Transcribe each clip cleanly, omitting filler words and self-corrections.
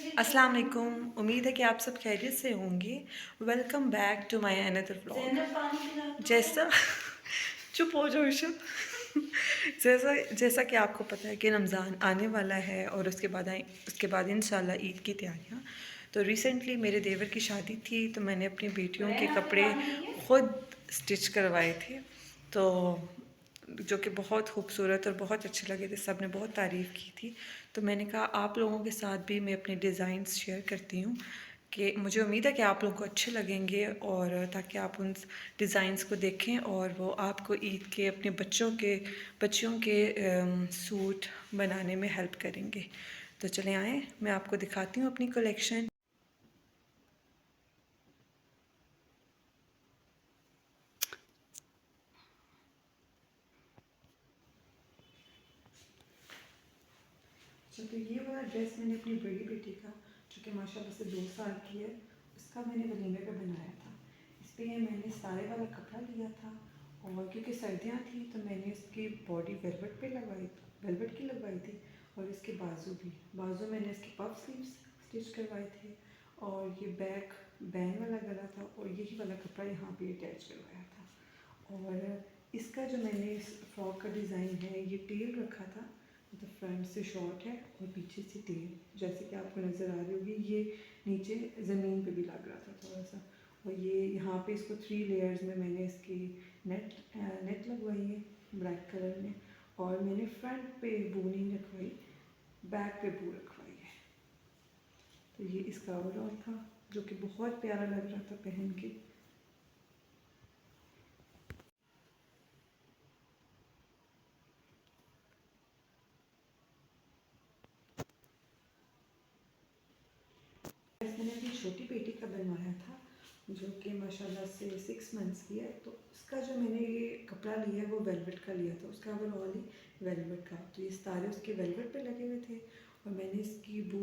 अस्सलाम वालेकुम। उम्मीद है कि आप सब खैरियत से होंगे। Welcome back to my another vlog. जैसा चुप हो जाओ ईशा। जैसा जैसा कि आपको पता है कि रमज़ान आने वाला है और उसके बाद इंशाल्लाह ईद की तैयारियां। तो रिसेंटली मेरे देवर की शादी थी, तो मैंने अपनी बेटियों के कपड़े ख़ुद स्टिच करवाए थे, तो जो कि बहुत खूबसूरत और बहुत अच्छे लगे थे। सब ने बहुत तारीफ़ की थी। तो मैंने कहा आप लोगों के साथ भी मैं अपने डिज़ाइंस शेयर करती हूँ कि मुझे उम्मीद है कि आप लोगों को अच्छे लगेंगे, और ताकि आप उन डिज़ाइंस को देखें और वो आपको ईद के अपने बच्चियों के सूट बनाने में हेल्प करेंगे। तो चलें आएँ, मैं आपको दिखाती हूँ अपनी कलेक्शन। तो ये वाला ड्रेस मैंने अपनी बड़ी बेटी का, जो कि माशाल्लाह से 2 साल की है, उसका मैंने वलीमे पे बनाया था। इस पे मैंने सारे वाला कपड़ा लिया था, और क्योंकि सर्दियाँ थी तो मैंने इसकी बॉडी वेलवेट की लगवाई थी, और इसके बाजू मैंने इसके पफ स्लीव्स स्टिच करवाए थे, और ये बैक बैन वाला गला था, और यही वाला कपड़ा यहाँ पे अटैच करवाया था। और इसका जो मैंने इस फ्रॉक का डिज़ाइन है, ये टेल रखा था, मतलब फ्रंट से शॉर्ट है और पीछे से टेल, जैसे कि आपको नज़र आ रही होगी। ये नीचे ज़मीन पे भी लग रहा था थोड़ा सा, और ये यहाँ पे इसको 3 लेयर्स में मैंने इसकी नेट लगवाई है ब्लैक कलर में, और मैंने फ्रंट पे बू नहीं रखवाई, बैक पे बू रखवाई है। तो ये इसका ओवरऑल था, जो कि बहुत प्यारा लग रहा था पहन के। मैंने अपनी छोटी बेटी का बनवाया था, जो कि माशाल्लाह से 6 मंथ्स की है। तो उसका जो मैंने ये कपड़ा लिया है वो वेलवेट का लिया था, उसका ओवरऑल ही वेलवेट का। तो ये सितारे उसके वेलवेट पे लगे हुए थे, और मैंने इसकी बू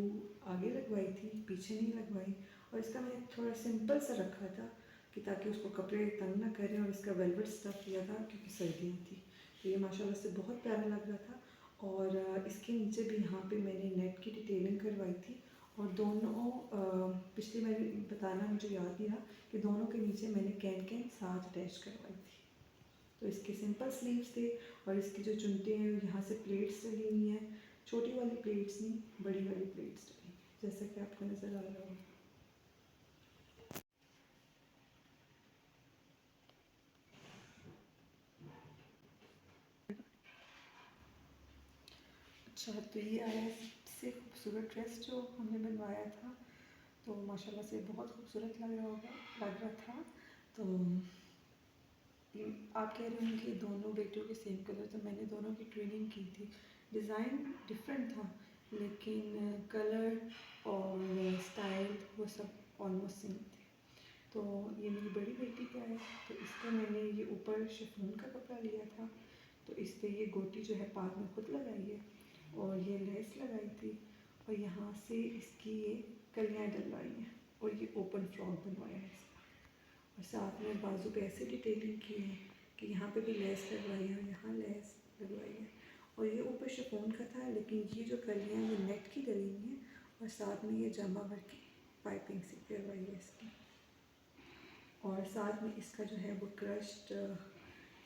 आगे लगवाई थी, पीछे नहीं लगवाई। और इसका मैंने थोड़ा सिंपल सा रखा था कि ताकि उसको कपड़े तंग ना करें, और इसका वेलवेट स्टफ़ लिया था क्योंकि सर्दियाँ थी। तो ये माशाल्लाह से बहुत प्यारा लग रहा था। और इसके नीचे भी यहाँ पे मैंने नेट की डिटेलिंग करवाई थी, और दोनों पिछले मैंने बताना मुझे याद नहीं रहा कि दोनों के नीचे मैंने कैन साथ अटैच करवाई थी। तो इसके सिंपल स्लीव्स थे, और इसकी जो चुनटे हैं यहाँ से प्लेट्स डली हुई हैं, छोटी वाली प्लेट्स नहीं, बड़ी वाली प्लेट्स डली, जैसा कि आपको नज़र आ रहा होगा। अच्छा, तो ये आया है सबसे खूबसूरत ड्रेस जो हमने बनवाया था। तो माशाल्लाह से बहुत खूबसूरत लग रहा था। तो आप कह रहे होंगे कि दोनों बेटियों के सेम कलर, तो मैंने दोनों की ट्विनिंग की थी। डिज़ाइन डिफरेंट था, लेकिन कलर और स्टाइल वो सब ऑलमोस्ट सेम थे। तो ये मेरी बड़ी बेटी का है, तो इसका मैंने ये ऊपर शिफॉन का कपड़ा लिया था। तो इस पर ये गोटी जो है पाग में खुद लगाई है, और ये लेस लगाई थी, और यहाँ से इसकी ये कलियाँ डलवाई हैं, और ये ओपन फ्रॉक बनवाया है इसका। और साथ में बाजू पे ऐसे डिटेलिंग की है कि यहाँ पे भी लेस लगवाई है, यहाँ लेस लगवाई है। और ये ऊपर शिफॉन का था, लेकिन ये जो कलियाँ ये नेट की डली हुई हैं, और साथ में ये जामा भर की पाइपिंग से करवाई है इसकी। और साथ में इसका जो है वो क्रश्ड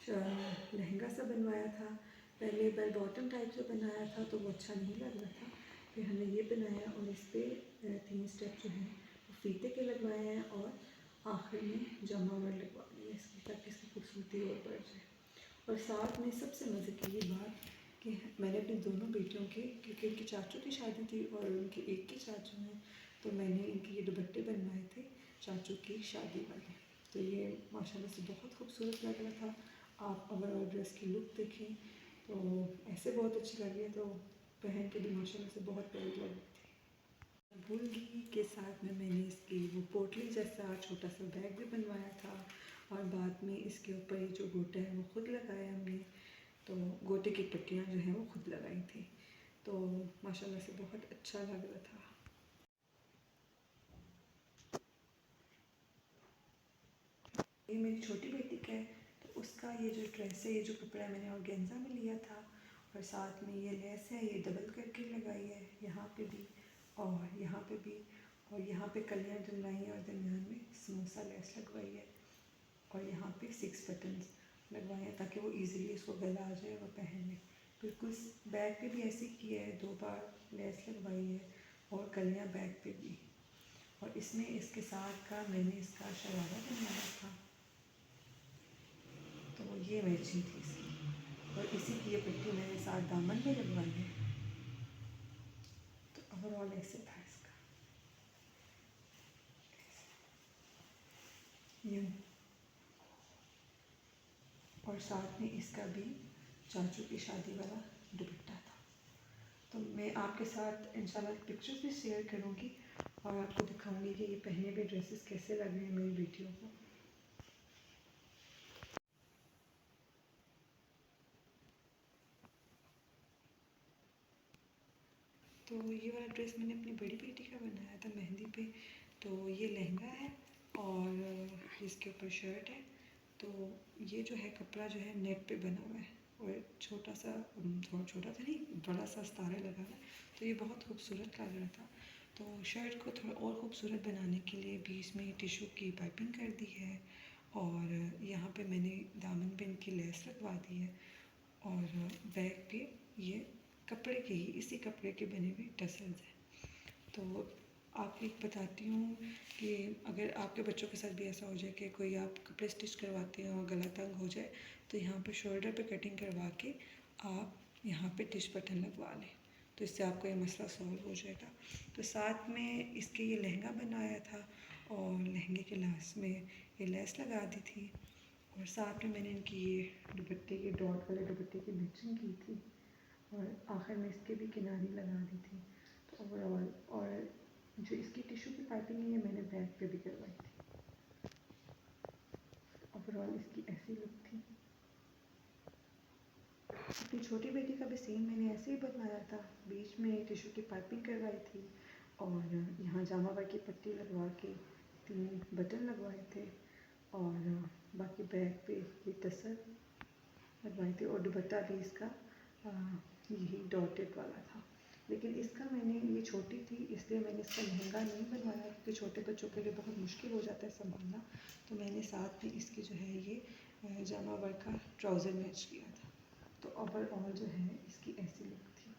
लहंगा सा बनवाया था। पहले बेल बॉटम टाइप से बनाया था, तो वो अच्छा नहीं लग रहा था। फिर हमने ये बनाया, और इस पर 3 स्टेप जो हैं वो फीते के लगवाए हैं, और आखिर में जमावर लगवा दी है इसकी, ताकि इसकी खूबसूरती और बढ़ जाए। और साथ में सबसे मज़े की ये बात कि मैंने अपनी दोनों बेटियों के, क्योंकि उनकी चाचू की शादी थी और उनके एक के चाचू हैं, तो मैंने इनके ये दुपट्टे बनवाए थे चाचू की शादी वाले। तो ये माशाल्लाह से बहुत खूबसूरत लग रहा था। आप ओवरऑल ड्रेस की लुक देखें तो ऐसे बहुत अच्छी लगी है, तो पहन के भी माशाल्लाह से बहुत प्यारी लग रही थी। बुल्गी के साथ में मैंने इसकी वो पोटली जैसा छोटा सा बैग भी बनवाया था, और बाद में इसके ऊपर ये जो गोटा है वो खुद लगाया हमने। तो गोटे की पट्टियाँ जो हैं वो खुद लगाई थी, तो माशाल्लाह से बहुत अच्छा लग रहा था। ये मेरी छोटी बेटी का है, तो उसका ये जो ड्रेस है, ये जो कपड़ा है मैंने ऑर्गेन्जा में लिया था, और साथ में ये लेस है ये डबल करके लगाई है यहाँ पे भी, और यहाँ पे भी, और यहाँ पे कलियाँ डलवाई हैं और दरमियान में समोसा लेस लगवाई है, और यहाँ पे 6 बटन्स लगवाए हैं ताकि वो इजीली इसको गला आ जाए और पहन ले। बिल्कुल बैक पे भी ऐसे किया है, 2 बार लेस लगवाई है और कलियाँ बैक पे भी। और इसमें इसके साथ का मैंने इसका शरारा बनवाया था, तो ये मैचिंग थी इसकी, और इसी की ये पट्टी मैंने साथ दामन में लगवाई है। तो ओवरऑल ऐसे था इसका यूँ, और साथ में इसका भी चाचू की शादी वाला दुपट्टा था। तो मैं आपके साथ इंशाल्लाह पिक्चर्स भी शेयर करूँगी और आपको दिखाऊंगी कि ये पहने हुए ड्रेसेस कैसे लग रहे हैं मेरी बेटियों को। तो ये वाला ड्रेस मैंने अपनी बड़ी बेटी का बनाया था मेहंदी पे। तो ये लहंगा है और इसके ऊपर शर्ट है। तो ये जो है कपड़ा जो है नेट पे बना हुआ है और छोटा सा, थोड़ा छोटा था नहीं, बड़ा सा सितारा लगा हुआ है। तो ये बहुत खूबसूरत लग रहा था। तो शर्ट को थोड़ा और ख़ूबसूरत बनाने के लिए बीच में टिश्यू की पाइपिंग कर दी है, और यहाँ पे मैंने दामन पे इनकी लेस लगवा दी है, और बैक पे ये कपड़े के ही, इसी कपड़े के बने हुए टसल्स हैं। तो आपको एक बताती हूँ कि अगर आपके बच्चों के साथ भी ऐसा हो जाए कि कोई आप कपड़े स्टिच करवाते हैं और गला तंग हो जाए, तो यहाँ पे शोल्डर पे कटिंग करवा के आप यहाँ पे टिश बटन लगवा लें, तो इससे आपका ये मसला सॉल्व हो जाएगा। तो साथ में इसके ये लहंगा बनाया था और लहंगे के लास्ट में ये लेस लगा दी थी, और साथ में मैंने इनकी ये दुपट्टे के डॉट वाले दुपट्टे की मैचिंग की थी, और आखिर में इसके भी किनारी लगा दी थी। तो ओवरऑल, और जो इसकी टिश्यू की पाइपिंग है ये मैंने बैक पे भी करवाई थी। ओवरऑल इसकी ऐसी लुक थी। अपनी छोटी बेटी का भी सेम मैंने ऐसे ही बनवाया था, बीच में टिश्यू की पाइपिंग करवाई थी और यहाँ जामा वर्क की पट्टी लगवा के 3 बटन लगवाए थे, और बाकी बैक पे ये टसल लगवाए थे, और दुपट्टा भी इसका यही डॉटेड वाला था। लेकिन इसका मैंने, ये छोटी थी इसलिए मैंने इसका लहंगा नहीं बनवाया, क्योंकि छोटे बच्चों के लिए बहुत मुश्किल हो जाता है संभालना। तो मैंने साथ में इसकी जो है ये जामा वर्क का ट्राउज़र मैच किया था। तो ओवरऑल जो है इसकी ऐसी लुक थी।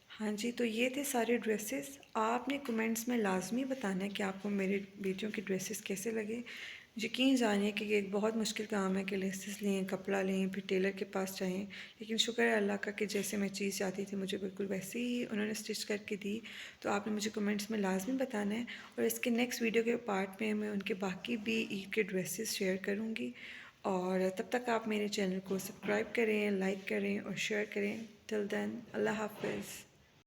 हाँ जी, तो ये थे सारे ड्रेसेस। आपने कमेंट्स में लाजमी बताना है कि आपको मेरी बेटियों के ड्रेसेस कैसे लगे। यकीन जानिए कि ये एक बहुत मुश्किल काम है कि लेसेस लें, कपड़ा लें, फिर टेलर के पास जाएं, लेकिन शुक्र है अल्लाह का कि जैसे मैं चीज़ चाहती थी मुझे बिल्कुल वैसे ही उन्होंने स्टिच करके दी। तो आपने मुझे कमेंट्स में लाजमी बताना है, और इसके नेक्स्ट वीडियो के पार्ट में मैं उनके बाकी भी ईद के ड्रेसेस शेयर करूँगी। और तब तक आप मेरे चैनल को सब्सक्राइब करें, लाइक करें और शेयर करें। टिल देन, अल्लाह हाफ़िज़।